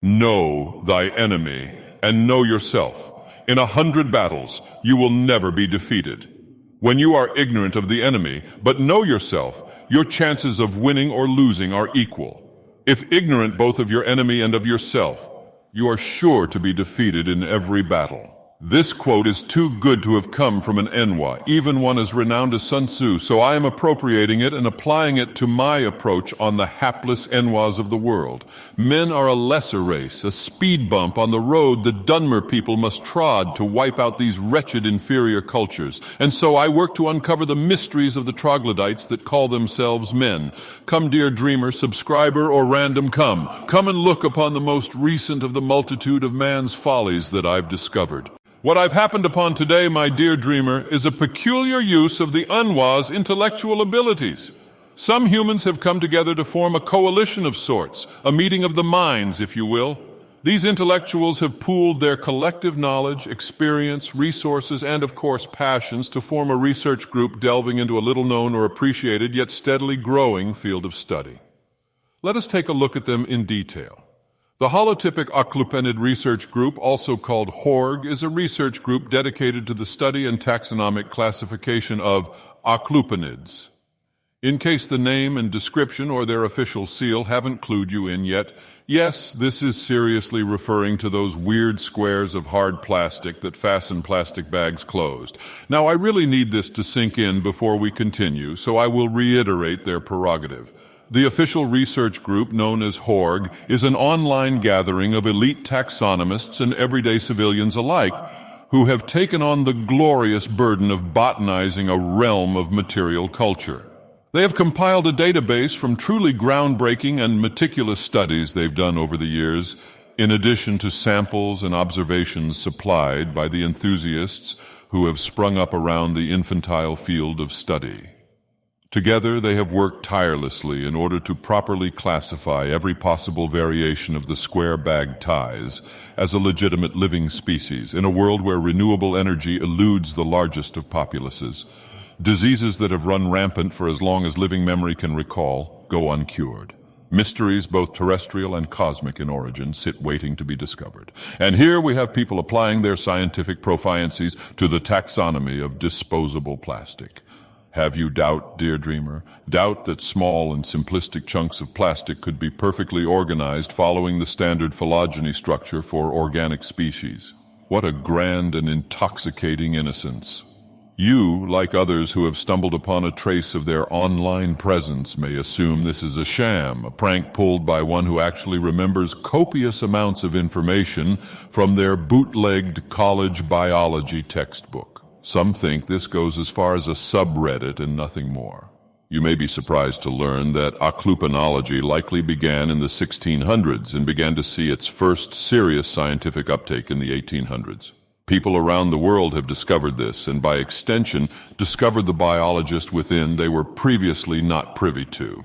Know thy enemy, and know yourself. In 100 battles, you will never be defeated. When you are ignorant of the enemy, but know yourself, your chances of winning or losing are equal. If ignorant both of your enemy and of yourself, you are sure to be defeated in every battle. This quote is too good to have come from an Enwa, even one as renowned as Sun Tzu, so I am appropriating it and applying it to my approach on the hapless Enwas of the world. Men are a lesser race, a speed bump on the road the Dunmer people must trod to wipe out these wretched inferior cultures. And so I work to uncover the mysteries of the troglodytes that call themselves men. Come, dear dreamer, subscriber, or random come. Come and look upon the most recent of the multitude of man's follies that I've discovered. What I've happened upon today, my dear dreamer, is a peculiar use of the Unwa's intellectual abilities. Some humans have come together to form a coalition of sorts, a meeting of the minds, if you will. These intellectuals have pooled their collective knowledge, experience, resources, and, of course, passions to form a research group delving into a little-known or appreciated, yet steadily growing field of study. Let us take a look at them in detail. The holotypic Oclupenid Research Group, also called HORG, is a research group dedicated to the study and taxonomic classification of oclupenids. In case the name and description or their official seal haven't clued you in yet, yes, this is seriously referring to those weird squares of hard plastic that fasten plastic bags closed. Now, I really need this to sink in before we continue, so I will reiterate their prerogative. The official research group, known as HORG, is an online gathering of elite taxonomists and everyday civilians alike who have taken on the glorious burden of botanizing a realm of material culture. They have compiled a database from truly groundbreaking and meticulous studies they've done over the years, in addition to samples and observations supplied by the enthusiasts who have sprung up around the infantile field of study. Together, they have worked tirelessly in order to properly classify every possible variation of the square-bagged ties as a legitimate living species in a world where renewable energy eludes the largest of populaces. Diseases that have run rampant for as long as living memory can recall go uncured. Mysteries, both terrestrial and cosmic in origin, sit waiting to be discovered. And here we have people applying their scientific proficiencies to the taxonomy of disposable plastic. Have you doubt, dear dreamer? Doubt that small and simplistic chunks of plastic could be perfectly organized following the standard phylogeny structure for organic species? What a grand and intoxicating innocence. You, like others who have stumbled upon a trace of their online presence, may assume this is a sham, a prank pulled by one who actually remembers copious amounts of information from their bootlegged college biology textbook. Some think this goes as far as a subreddit and nothing more. You may be surprised to learn that oclupenology likely began in the 1600s and began to see its first serious scientific uptake in the 1800s. People around the world have discovered this, and by extension, discovered the biologist within they were previously not privy to.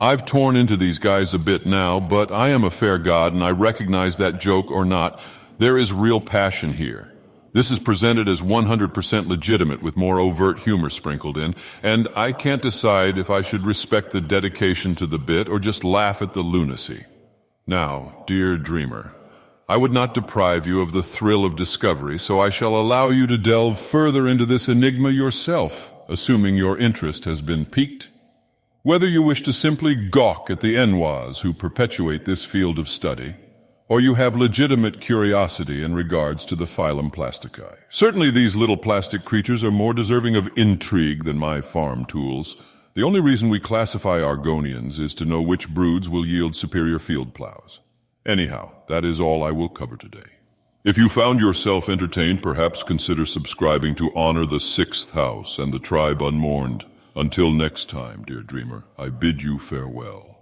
I've torn into these guys a bit now, but I am a fair god, and I recognize that joke or not, there is real passion here. This is presented as 100% legitimate with more overt humor sprinkled in, and I can't decide if I should respect the dedication to the bit or just laugh at the lunacy. Now, dear dreamer, I would not deprive you of the thrill of discovery, so I shall allow you to delve further into this enigma yourself, assuming your interest has been piqued. Whether you wish to simply gawk at the Enwas who perpetuate this field of study, or you have legitimate curiosity in regards to the phylum Plasticae. Certainly these little plastic creatures are more deserving of intrigue than my farm tools. The only reason we classify Argonians is to know which broods will yield superior field plows. Anyhow, that is all I will cover today. If you found yourself entertained, perhaps consider subscribing to honor the 6th house and the tribe unmourned. Until next time, dear dreamer, I bid you farewell.